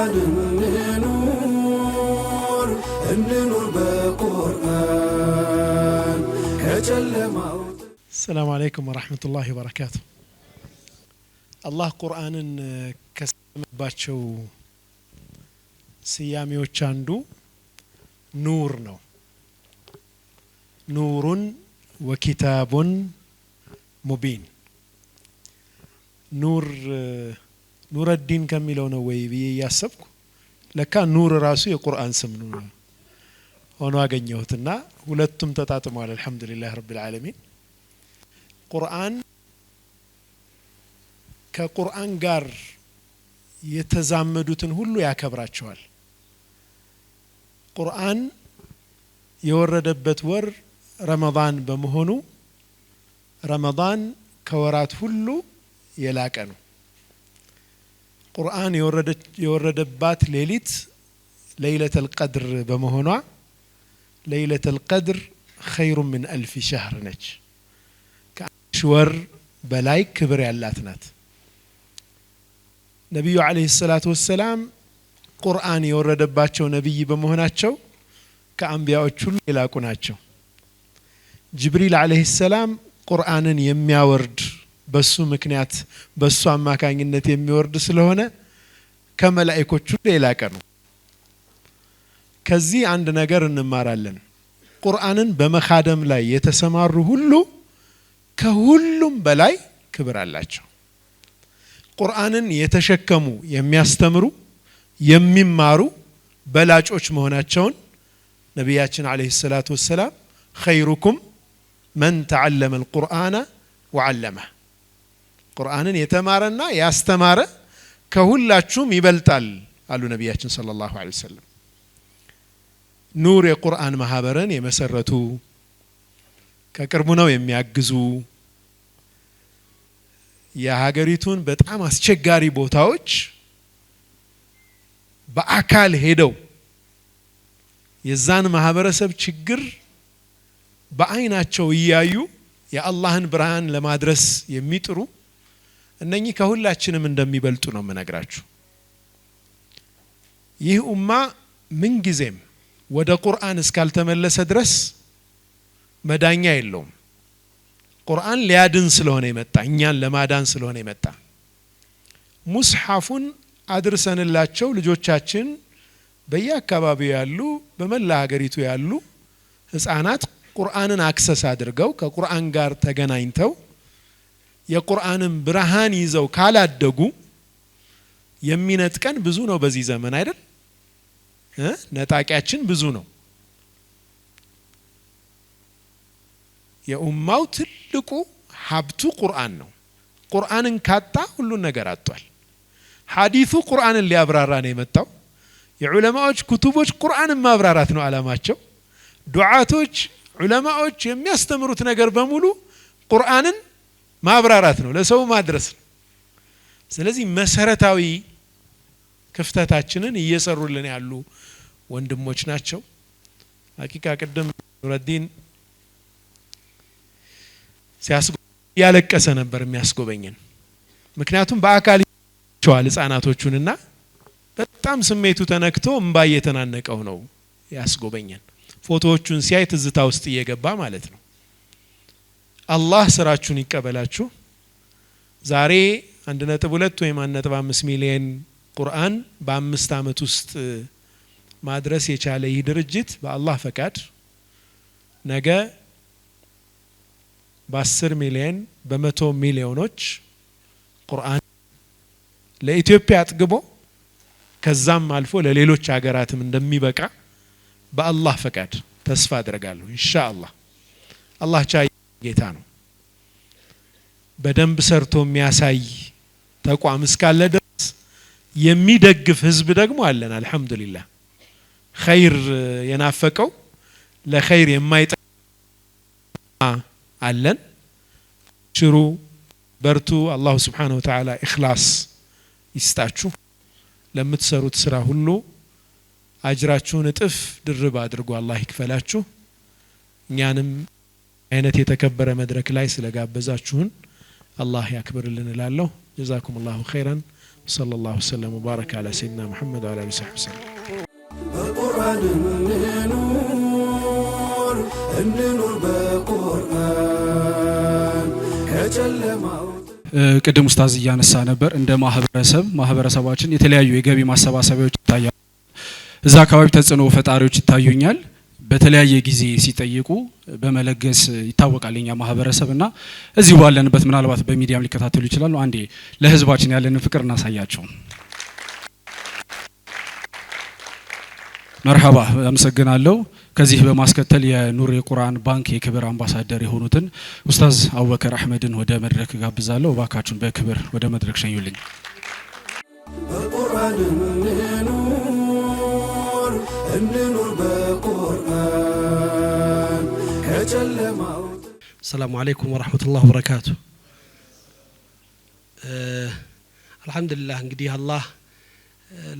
በቁርአን እንኑር በቁርአን ከጨለማው። السلام عليكم ورحمة الله وبركاته. الله قرآن ከሰማባቸው ስያሜዎች አንዱ ኑር ነው። ኑሩን ወኪታቡን ሙቢን። ኑረዲን ከሚለው ነው ወይ ብዬ ያሰብኩ ለካ ኑር ራሱ የቁርአን ስም ነው ሆኖ አገኘሁትና ሁለቱም ተጣጥመዋል። አልহামዱሊላህ ረቢል ዓለሚን። ቁርአን ከቁርአን ጋር የተዛመዱትን ሁሉ ያከብራቸዋል። ቁርአን የወረደበት ወር ረመዳን በመሆኑ ረመዳን ከወራት ሁሉ የላቀ ነው። ቁርአን የወረደባት ሌሊት ለይለቱል ቀድር በመሆኗ ለይለቱል ቀድር ኸይሩ ምን አልፍ ሸህር ነች። ከአንድ ወር በላይ ክብር ያላት ናት። ነብዩ አለይሂ ሰላቱ ወሰላም ቁርአን የወረደባቸው ነብይ በመሆናቸው ከአንቢያዎች ሁሉ የላቁ ናቸው። ጅብሪል አለይሂ ሰላም ቁርአንን የሚያወርድ በሱ ምክንያት በሱ አማካኝነት የሚወርድ ስለሆነ ከመላእክቶች ሁሉ የላቀ ነው። ከዚህ አንድ ነገር እንማራለን። ቁርአንን በመኻደም ላይ የተሰማሩ ሁሉ ከሁሉም በላይ ክብር አላቸው። ቁርአንን የተሸከሙ የሚያስተምሩ የሚማሩ በላጮች መሆናቸውን ነቢያችን አለይሂ ሰላቱ ወሰላም ኸይሩኩም መን ተዓለመ القرآن وعلمه ቁርአንን የተማረና ያስተማረ ከሁላችሁም ይበልጣል አሉ ነቢያችን ሰለላሁ ዐለይሂ ወሰለም። ኑር የቁርአን ማህበርን የመሰረቱ ከቅርቡ ነው የሚያግዙ የሀገሪቱን በጣም አስቸጋሪ ቦታዎች በአካል ሄደው የዛን ማህበረሰብ ችግር በአይናቸው እያዩ የአላህን ብርሃን ለማድረስ የሚጥሩ እነኚህ ከሁላችንም እንደሚበልጡ ነው የምነግራችሁ። ይህ ኡማ ምን ጊዜም ወደ ቁርአን እስካልተመለሰ ድረስ መዳኛ የለውም። ቁርአን ሊያድን ስለሆነ የመጣ እኛን ለማዳን ስለሆነ የመጣ ሙስሐፉን አድርሰንላቸው ልጆቻችን በየአካባቢው ያሉ በመላ ሀገሪቱ ያሉ ህፃናት ቁርአንን አክሰስ አድርገው ከቁርአን ጋር ተገናኝተው የቁርአንን ብርሃን ይዘው ካላደጉ የሚነጥቀን ብዙ ነው በዚህ ዘመን አይደል? ነጣቂያችን ብዙ ነው። የኡማው ትልቁ ሀብቱ ቁርአን ነው። ቁርአንን ካጣ ሁሉን ነገር አጥቷል። ሐዲሱ ቁርአንን ሊያብራራ ነው የመጣው። የዑለማዎች ኩቱቦች ቁርአንን ማብራራት ነው አላማቸው። ዱዓቶች ዑለማዎች የሚያስተምሩት ነገር በሙሉ ቁርአንን ማብራራት ነው፣ ለሰው ማድረስ ነው። ስለዚህ መሰረታዊ ክፍተታችንን እየሰሩልን ያሉ ወንድሞች ናቸው። ሐቂቃ ቅድም ኑረዲን ያለቀሰ ነበር የሚያስጎበኘን። ምክንያቱም በአካል ይቸዋል ህፃናቶቹንና በጣም ስሜቱ ተነክቶ እንባ እየተናነቀው ነው ያስጎበኘን። ፎቶዎቹን ሲያይ ትዝታ ውስጥ እየገባ ማለት ነው። አላህ ስራችሁን ይቀበላችሁ። ዛሬ 1.2 ወይም 1.5 ሚሊዮን ቁርአን በ5 አመት ውስጥ ማድረስ የቻለ ይህ ድርጅት በአላህ ፈቃድ ነገ በ10 ሚሊዮን በ100 ሚሊዮኖች ቁርአን ለኢትዮጵያ አጥግቦ ከዛም አልፎ ለሌሎች ሀገራትም እንደሚበቃ በአላህ ፈቃድ ተስፋ አደርጋለሁ ኢንሻአላህ። አላህ ቻይ ጌታ ነው። በደንብ ሰርቶ የሚያሳይ ተቋም እስካለ ድረስ የሚደግፍ ህዝብ ደግሞ አለን። አልহামዱሊላህ ኸይር የናፈቀው ለኸይር የማይጠማ አለን። ሽሩ በርቱ። አላህ Subhanahu Wa Ta'ala ኢኽላስ ይስጣችሁ። ለምትሰሩት ስራ ሁሉ አጅራችሁን እጥፍ ድርብ አድርጎ አላህ ይክፈላችሁ። እኛንም አይነት የተከበረ መድረክ ላይ ስለጋበዛችሁን አላህ ያክብርልን እላለሁ። ጀዛኩሙላሁ ኸይራን ሰለላሁ ዐለይሂ ወሰለም ወባረከ ዐላ ሰይድና ሙሐመድ ወዐላ አሊሂ ወሰለም። በቁርአን እንኑር በቁርአን ከጨለማው ቅድም ኡስታዝ እያነሳ ነበር እንደ ማህበረሰባችን የተለያዩ የገቢ ማሰባሰቢያዎች ይታያሉ። እዛ አካባቢ ተጽዕኖ ፈጣሪዎች ይታዩኛል። በተለያየ ጊዜ ሲጠይቁ በመለገስ ይታወቃል የኛ ማህበረሰብና እዚህ ባለንበት ምናልባት በሚዲያም ሊከታተሉ ይችላሉ። አንዴ ለህዝባችን ያለንን ፍቅር እናሳያቸው። መርሐባ አመሰግናለሁ። ከዚህ በማስከተል የኑር የቁርአን ባንክ የክብር አምባሳደር የሆኑትን ኡስታዝ አቡበከር አህመድን ወደ መድረክ ጋብዛለሁ። እባካችሁን በክብር ወደ መድረክ ሸኙልኝ። በቁርአን እንኑር በቁርአን ከጨለማው። ሰላሙ አለይኩም ወራህመቱላሂ ወበረካቱ። አልহামዱሊላህ እንግዲህ አላህ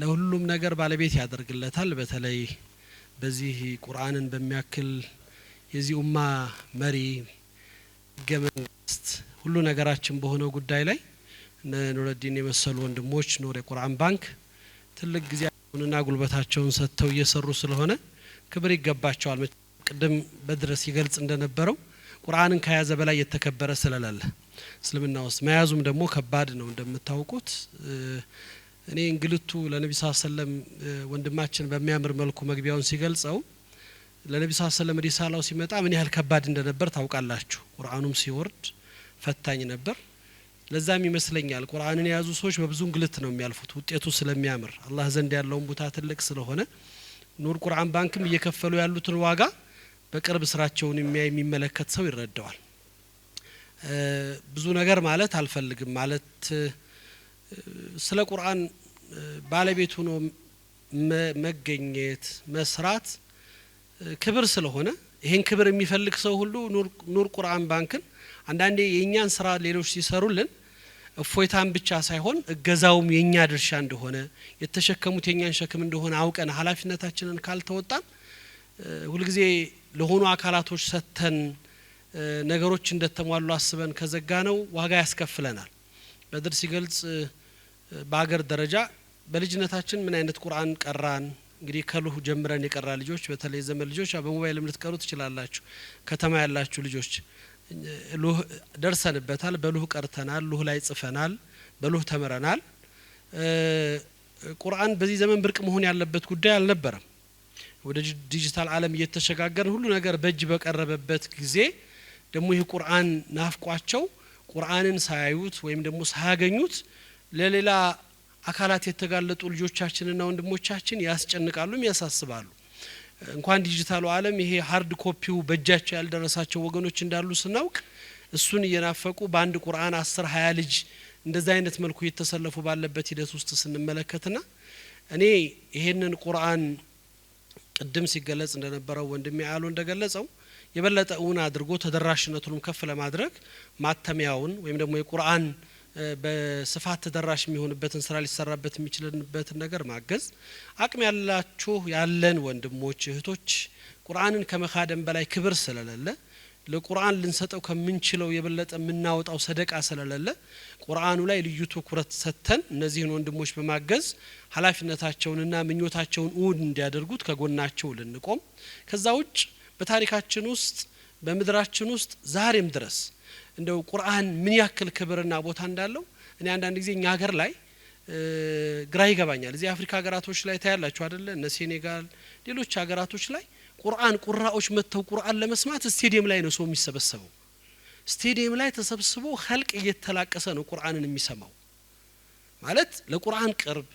ለሁሉም ነገር ባለቤት ያደርግለታል። በተለይ በዚህ ቁርአንን በሚያክል የዚህ ኡማ መሪ ገመንግስት ሁሉ ነገራችን በሆነው ጉዳይ ላይ ኑረዲን የመሰሉ ወንድሞች ኑር የቁርአን ባንክ ትልቅ ጊዜያቸውንና ጉልበታቸውን ሰጥተው እየሰሩ ስለሆነ ክብር ይገባቸዋል። ቅድም በድረስ ይገልጽ እንደነበረው ቁርአንን ከያዘ በላይ የተከበረ ስለሌለ እስልምና ውስጥ መያዙም ደግሞ ከባድ ነው እንደምታውቁት። እኔ እንግልቱ ለነብዩ ሰለላሁ ዐለይሂ ወሰለም ወንድማችን በሚያምር መልኩ መግቢያውን ሲገልጸው ለነብዩ ሰለላሁ ዐለይሂ ወሰለም ሪሳላው ሲመጣ ምን ያህል ከባድ እንደነበር ታውቃላችሁ። ቁርአኑም ሲወርድ ፈታኝ ነበር። ለዛም ይመስለኛል ቁርአንን የያዙ ሰዎች በብዙ እንግልት ነው የሚያልፉት ውጤቱ ስለሚያምር አላህ ዘንድ ያለውን ቦታ ትልቅ ስለሆነ ኑር ቁርአን ባንክም እየከፈሉ ያሉትን ዋጋ በቅርብ ስራቸውን የሚመለከት ሰው ይረዳዋል። ብዙ ነገር ማለት አልፈልግም። ማለት ስለ ቁርአን ባለቤቱ ነው መገኘት መስራት ክብር ስለሆነ ይሄን ክብር የሚፈልግ ሰው ሁሉ ኑር ቁርአን ባንክን አንዳንዴ የኛን ስራ ሌሎች ሲሰሩልን እፎይታን ብቻ ሳይሆን እገዛውም የኛ ድርሻ እንደሆነ የተሸከሙት የኛን ሸክም እንደሆነ አውቀን ኃላፊነታችንን ካልተወጣን ሁሉ ጊዜ ለሆኑ አካላቶች ሰተን ነገሮች እንደተሟሉ አስበን ከዘጋነው ዋጋ ያስከፍለናል። በድር ሲገልጽ በአገር ደረጃ በልጅነታችን ምን አይነት ቁርአን ቀራን እንግዲህ ከሉህ ጀምረን የቀራ ልጆች በተለይ ዘመን ልጆች በሞባይል ልትቀሩ ትችላላችሁ። ከተማ ያላችሁ ልጆች ሉህ ደርሰንበታል። በሉህ ቀርተናል። ሉህ ላይ ጽፈናል። በሉህ ተመረናል። ቁርአን በዚህ ዘመን ብርቅ መሆን ያለበት ጉዳይ አልነበረም። ወደ ዲጂታል ዓለም እየተሸጋገርን ሁሉ ነገር በእጅ በቀረበበት ጊዜ ደግሞ ይህ ቁርአን ናፍቋቸው ቁርአንን ሳያዩት ወይም ደግሞ ሳያገኙት ለሌላ አካላት የተጋለጡ ልጆቻችንና ወንድሞቻችን ያስጨንቃሉም ያሳስባሉ። እንኳን ዲጂታሉ ዓለም ይሄ ሃርድ ኮፒው በእጃቸው ያልደረሳቸው ወገኖች እንዳሉ ስናውቅ እሱን እየናፈቁ በአንድ ቁርአን 10 20 ልጅ እንደዛ አይነት መልኩ የተሰለፉ ባለበት ሂደት ውስጥ ስንመለከትና እኔ ይሄንን ቁርአን ቅድም ሲገለጽ እንደነበረው ወንድሜ አሉ እንደገለጸው የበለጠ እውን አድርጎ ተደራሽነቱንም ከፍ ለማድረግ ማተሚያውን ወይም ደግሞ የቁርአን በስፋት ተደራሽ የሚሆንበትን ስራ ሊሰራበት የሚችልበትን ነገር ማገዝ አቅም ያላችሁ ያለን ወንድሞች እህቶች ቁርአንን ከመካደም በላይ ክብር ስለሌለ ለቁርአን ልንሰጠው ከምንችለው የበለጠ ምናወጣው ሰደቃ ስለሌለ ቁርአኑ ላይ ልዩ ትኩረት ሰጥተን እነዚህን ወንድሞች በማገዝ ኃላፊነታቸውንና ምኞታቸውን እውን እንዲያደርጉት ከጎናቸው ልንቆም ከዛ ውጭ በታሪካችን ውስጥ በመድራችን ውስጥ ዛሬም ድረስ እንደው ቁርአን ምን ያክል ክብርና ቦታ እንዳለው እኔ አንዳንድ ጊዜ እኛ ሀገር ላይ ግራ ይገባኛል። እዚህ አፍሪካ ሀገራቶች ላይ ታያላችሁ አይደለ? እነ ሴኔጋል ሌሎች ሀገራቶች ላይ ቁርአን ቁራዎች መተው ቁርአን ለመስማት ስቴዲየም ላይ ነው ሰው የሚሰበሰበው። ስቴዲየም ላይ ተሰብስቦ ኸልቅ እየተላቀሰ ነው ቁርአንን የሚሰማው። ማለት ለቁርአን ቅርብ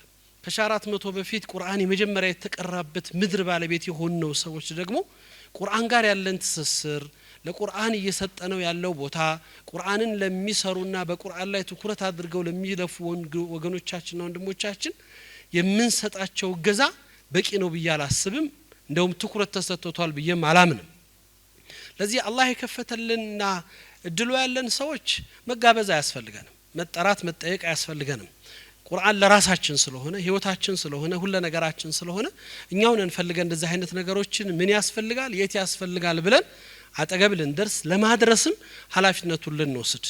ከ400 በፊት ቁርአን የመጀመሪያ የተቀራበት ምድር ባለቤት የሆነው ሰዎች ደግሞ ቁርአን ጋር ያለን ትስስር ለቁርአን እየሰጠነው ያለው ቦታ ቁርአንን ለሚሰሩና በቁርአን ላይ ትኩረት አድርገው ለሚለፉ ወገኖቻችንና ወንድሞቻችን የምንሰጣቸው ገዛ በቂ ነው ብዬ አላስብም። እንደውም ትኩረት ተሰጥቷል ብዬም አላምንም። ለዚህ አላህ የከፈተልንና እድሉ ያለን ሰዎች መጋበዝ አያስፈልገንም፣ መጠራት መጠየቅ አያስፈልገንም። ቁርአን ለራሳችን ስለሆነ ህይወታችን ስለሆነ ሁሉ ነገራችን ስለሆነ እኛው ነን ፈልገን እንደዚህ አይነት ነገሮችን ምን ያስፈልጋል የት ያስፈልጋል ብለን አጠገብ ልንደርስ ለማድረስም ኃላፊነቱን ልንወስድ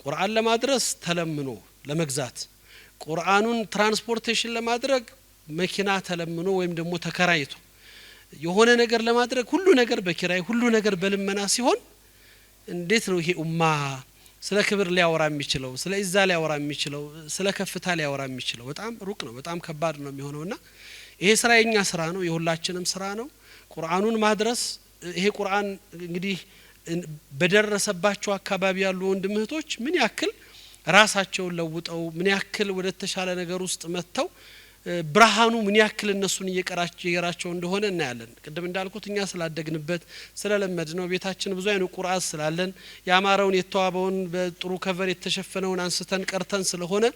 ቁርአን ለማድረስ ተለምኖ ለመግዛት ቁርአኑን ትራንስፖርቴሽን ለማድረግ መኪና ተለምኖ ወይም ደግሞ ተከራይቶ የሆነ ነገር ለማድረግ ሁሉ ነገር በኪራይ ሁሉ ነገር በልመና ሲሆን እንዴት ነው ይሄ ኡማ ስለ ክብር ሊያወራ የሚችለው ስለ ኢዛ ሊያወራ የሚችለው ስለ ከፍታ ሊያወራ የሚችለው በጣም ሩቅ ነው በጣም ከባድ ነው የሚሆነውና ይሄ ስራ የኛ ስራ ነው የሁላችንም ስራ ነው ቁርአኑን ማድረስ ይሄ ቁርአን እንግዲህ በደረሰባቸው አካባቢ ያሉ ወንድም እህቶች ምን ያክል ራሳቸውን ለውጠው ምን ያክል ወደ ተሻለ ነገር ውስጥ መተው ብርሃኑ ምን ያክል እነሱን እየቀራቸው እንደሆነ እናያለን ቅድም እንዳልኩት እኛ ስላደግንበት ስለለመድነው ቤታችን ብዙ አይነት ቁርአን ስላለን ያማረውን የተዋበውን በጥሩ ከቨር የተሸፈነውን አንስተን ቀርተን ስለሆነ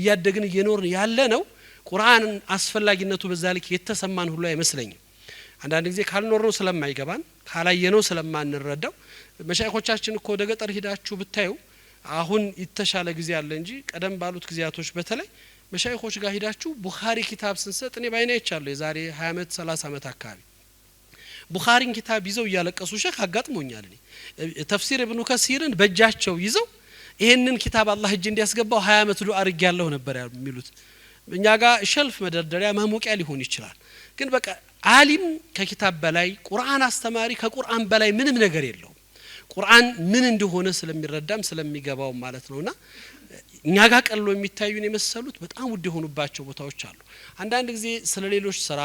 እያደግን እየኖርን ያለ ነው ቁርአን አስፈላጊነቱ በዛ ልክ የተሰማን ሁሉ አይመስለኝም አንዳንድ ጊዜ ካልኖርነው ስለማይገባን ካላየነው ስለማንረዳው መሻይኾቻችን እኮ ወደ ገጠር ሄዳችሁ ብታዩ አሁን የተሻለ ጊዜ አለ እንጂ ቀደም ባሉት ጊዜያቶች በተለይ መሻይኾች ጋር ሄዳችሁ ቡኻሪ ኪታብ ስንሰጥ እኔ ባይኔ አይቻለሁ የዛሬ 20 አመት 30 አመት አካባቢ ቡኻሪን ኪታብ ይዘው ያለቀሱ ሸክ አጋጥሞኛል እኔ ተፍሲር ኢብኑ ከሲርን በእጃቸው ይዘው ይሄንን ኪታብ አላህ እጅ እንዲያስገባው 20 አመት ዱአ አርጋለሁ ነበር የሚሉት እኛ ጋር ሸልፍ መደርደሪያ ማሞቂያ ሊሆን ይችላል ግን በቃ ዓሊም ከኪታብ በላይ ቁርአን አስተማሪ ከቁርአን በላይ ምንም ነገር የለው ቁርአን ምን እንደሆነ ስለሚረዳም ስለሚገባው ማለት ነውና እኛ ጋር ቀልሎ የሚታዩን የመሰሉት በጣም ውድ የሆኑባቸው ቦታዎች አሉ አንዳንድ ጊዜ ስለሌሎች ስራ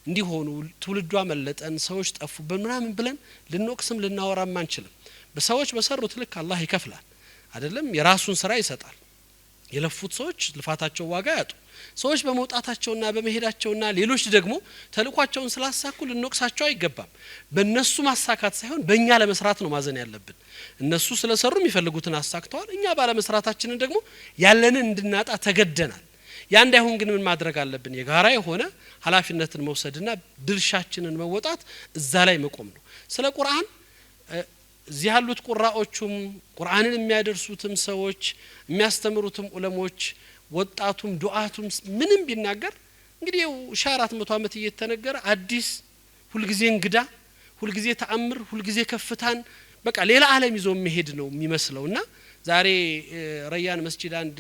እንዲሆኑ ትውልዷ መለጠን ሰዎች ጠፉ በመናምን ብለን ልንወቅስም ልናወራም አንችልም በሰዎች በሰሩት ልክ አላህ ይከፍላል አይደለም የራሱን ስራ ይሰጣል የለፉት ሰዎች ልፋታቸው ዋጋ ያጡ ሰዎች በመውጣታቸውና በመሄዳቸውና ሌሎች ደግሞ ተልኳቸውን ስላሳኩ ልንወቅሳቸው አይገባም በእነሱ ማሳካት ሳይሆን በእኛ ለመስራት ነው ማዘን ያለብን እነሱ ስለሰሩ የሚፈልጉትን አሳክተዋል እኛ ባለ መስራታችንን ደግሞ ያለንን እንድናጣ ተገደናል ያ እንዳይሆን ግን ምን ማድረግ አለብን የጋራ የሆነ ኃላፊነትን መውሰድና ድርሻችንን መወጣት እዛ ላይ መቆም ነው ስለ ቁርአን እዚህ ያሉት ቁራዎቹም ቁርአንን የሚያደርሱትም ሰዎች የሚያስተምሩትም ዑለሞች ወጣቱም ዱዓቱም ምንም ቢናገር እንግዲህ 400 አመት እየተነገረ አዲስ ሁሉ ጊዜ እንግዳ ሁሉ ጊዜ ተአምር ሁሉ ጊዜ ከፍታን በቃ ሌላ ዓለም ይዞ መሄድ ነው የሚመስለውና ዛሬ ረያን መስጂድ አንድ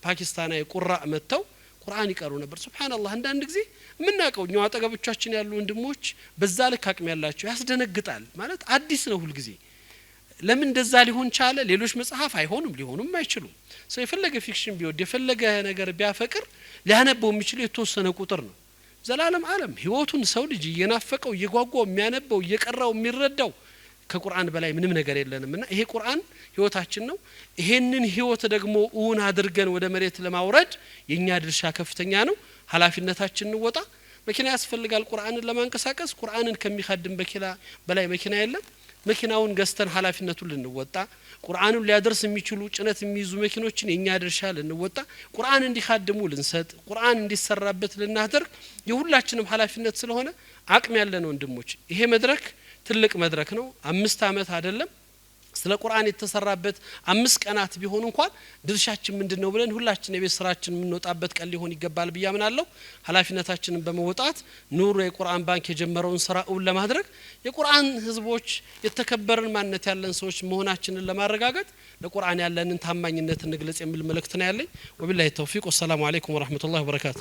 ፓኪስታናዊ ቁራ መተው ቁርአን ይቀሩ ነበር ሱብሃንአላህ አንዳንድ ጊዜ ምናቀው ነው አጠገቦቻችን ያሉ ወንድሞች በዛ ልክ አቅም ያላቸው ያስደነግጣል ማለት አዲስ ነው ሁሉ ጊዜ ለምን እንደዛ ሊሆን ቻለ ሌሎች መጽሐፍ አይሆኑም ሊሆኑም አይችሉም ሰው የፈለገ ፊክሽን ቢወድ የፈለገ ነገር ቢያፈቅር ሊያነበው የሚችል የተወሰነ ቁጥር ነው ዘላለም ዓለም ህይወቱን ሰው ልጅ እየናፈቀው እየጓጓው የሚያነበው እየቀራው የሚረዳው ከቁርአን በላይ ምንም ነገር የለንምና ይሄ ቁርአን ህይወታችን ነው ይሄንን ህይወት ደግሞ ኡን አድርገን ወደ መሬት ለማውረድ የኛ ድርሻ ከፍተኛ ነው ኃላፊነታችን እንወጣ መኪና ያስፈልጋል ቁርአንን ለማንቀሳቀስ ቁርአንን ከሚخدም በኪላ በላይ መኪና የለም መኪናውን ገዝተን ኃላፊነቱን ልንወጣ ቁርአኑን ሊያደርስ የሚችሉ ጭነት የሚይዙ መኪኖችን የኛ ድርሻ ልንወጣ ቁርአን እንዲخدሙ ልንሰጥ ቁርአን እንዲሰራበት ልናደርግ የሁላችንም ኃላፊነት ስለሆነ አቅም ያለን ወንድሞች ይሄ መድረክ ትልቅ መድረክ ነው 5 አመት አይደለም ስለ ቁርአን የተሰራበት 5 ቀናት ቢሆን እንኳን ድርሻችን ምንድነው ብለን ሁላችን የቤት ስራችን ምንወጣበት ቀን ሊሆን ይገባል ብያምናለሁ ኃላፊነታችንን በመወጣት ኑር የቁርአን ባንክ የጀመረውን ስራውን ለማድረግ የቁርአን ህዝቦች የተከበረን ማንነት ያለን ሰዎች መሆናችንን ለማረጋገጥ ለቁርአን ያለንን ታማኝነት እንግለጽ የሚል መልእክት ነው ያለኝ ወቢላሂ ተውፊቅ ወሰላሙ አለይኩም ወራህመቱላሂ ወበረካቱ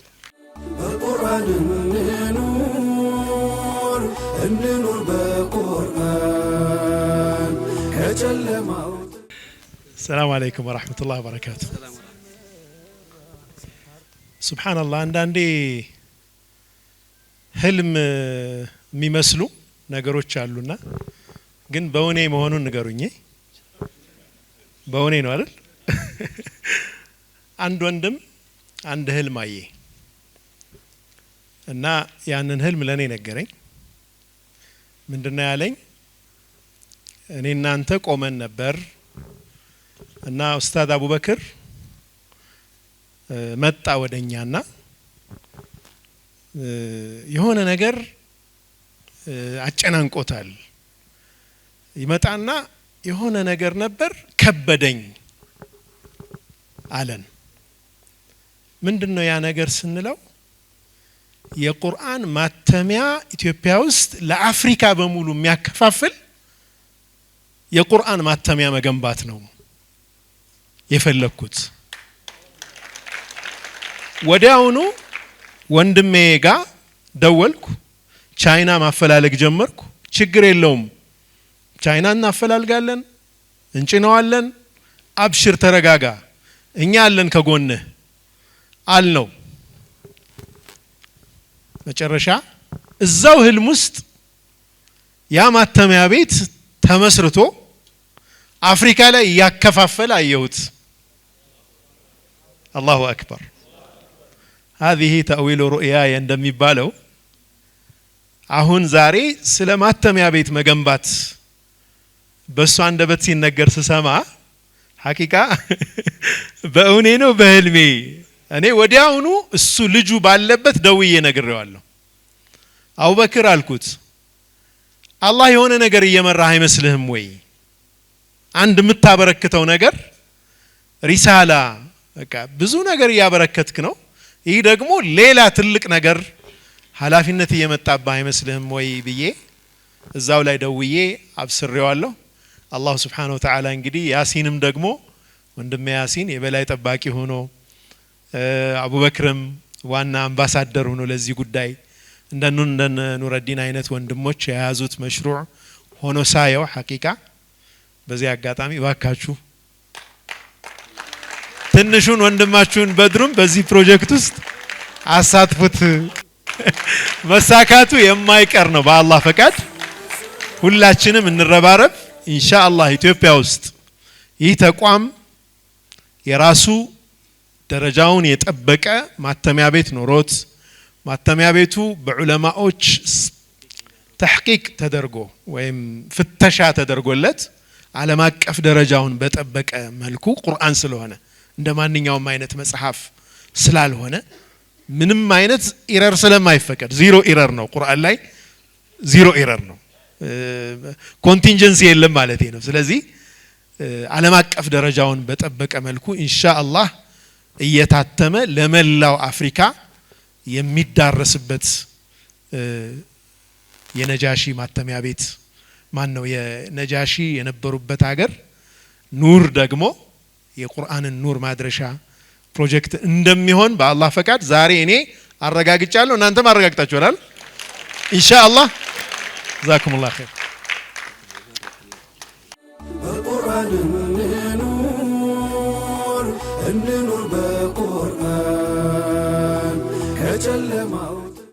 በቁርአን እንኑር በቁርአን ከጨለማው السلام عليكم ورحمة الله وبركاته سبحان الله አንዳንዴ ህልም የሚመስሉ ነገሮች አሉና ግን በእውኔ መሆኑን ንገሩኝ በእውኔ ነው አይደል አንድ ወንድም አንድ ህልም አየ እና ያንን ህልም ለኔ ነገረኝ ምንድነው ያለኝ እኔ እናንተ ቆመን ነበር እና ኡስታዝ አቡበክር መጣ ወደኛና የሆነ ነገር አጨናንቆታል ይመጣና የሆነ ነገር ነበር ከበደኝ አለን ምንድነው ያ ነገር ስንለው የቁርአን ማተሚያ ኢትዮጵያ ውስጥ ለአፍሪካ በሙሉ የሚያከፋፍል የቁርአን ማተሚያ መገንባት ነው የፈለኩት ወዲያውኑ ወንድሜ ጋር ደወልኩ። ቻይና ማፈላለግ ጀመርኩ። ችግር የለውም ቻይና እናፈላልጋለን እንጭነዋለን፣ አብሽር ተረጋጋ፣ እኛ አለን ከጎንህ አልነው። መጨረሻ እዛው ህልም ውስጥ ያ ማተሚያ ቤት ተመስርቶ አፍሪካ ላይ ያከፋፈለ አየሁት። አላሁ አክበር። هذه تأويل رؤياي እንደሚባለው አሁን ዛሬ ስለ ማተሚያ ቤት መገንባት በሱ አንደበት ሲነገር ስሰማ ሐቂቃ በእውኔ ነው በህልሜ እኔ ወዲያውኑ እሱ ልጁ ባለበት ደውዬ ነግሬዋለሁ። አቡበክር አልኩት አላህ የሆነ ነገር እየመራህ አይመስልህም ወይ? አንድ የምታበረክተው ነገር ሪሳላ በቃ ብዙ ነገር እያበረከትክ ነው። ይህ ደግሞ ሌላ ትልቅ ነገር ኃላፊነት እየመጣብህ አይመስልህም ወይ ብዬ እዛው ላይ ደውዬ አብስሬዋለሁ። አላህ Subhanahu Wa Ta'ala እንግዲህ ያሲንም ደግሞ ወንድሜ ያሲን የበላይ ጠባቂ ሆኖ አቡበክርም ዋና አምባሳደር ሆኖ ለዚህ ጉዳይ እንደ ኑረዲን አይነት ወንድሞች የያዙት መሽሩዕ ሆኖ ሳየው ሐቂቃ በዚህ አጋጣሚ ባካችሁ ትንሹን ወንድማችሁን በድሩም በዚህ ፕሮጀክት ውስጥ አሳትፉት። መሳካቱ የማይቀር ነው በአላህ ፈቃድ። ሁላችንም እንረባረብ ኢንሻአላህ። ኢትዮጵያ ውስጥ ይህ ተቋም የራሱ ደረጃውን የጠበቀ ማተሚያ ቤት ኖሮት ማተሚያ ቤቱ በዑለማዎች ተሕቂቅ ተደርጎ ወይም ፍተሻ ተደርጎለት ዓለም አቀፍ ደረጃውን በጠበቀ መልኩ ቁርአን ስለሆነ እንደ ማንኛውም አይነት መጽሐፍ ስላልሆነ ምንም አይነት ኢረር ስለማይፈቀድ ዚሮ ኢረር ነው። ቁርአን ላይ ዚሮ ኢረር ነው፣ ኮንቲንጀንሲ የለም ማለት ነው። ስለዚህ ዓለም አቀፍ ደረጃውን በጠበቀ መልኩ ኢንሻአላህ እየታተመ ለመላው አፍሪካ የሚዳረስበት የነጃሺ ማተሚያ ቤት ማን ነው የነጃሺ የነበሩበት ሀገር ኑር ደግሞ የቁርአንን ኑር ማድረሻ ፕሮጀክት እንደሚሆን በአላህ ፈቃድ ዛሬ እኔ አረጋግጫለሁ። እናንተም አረጋግጣችኋል ኢንሻአላህ። ጀዛኩሙላህ ኸይር። በቁርአን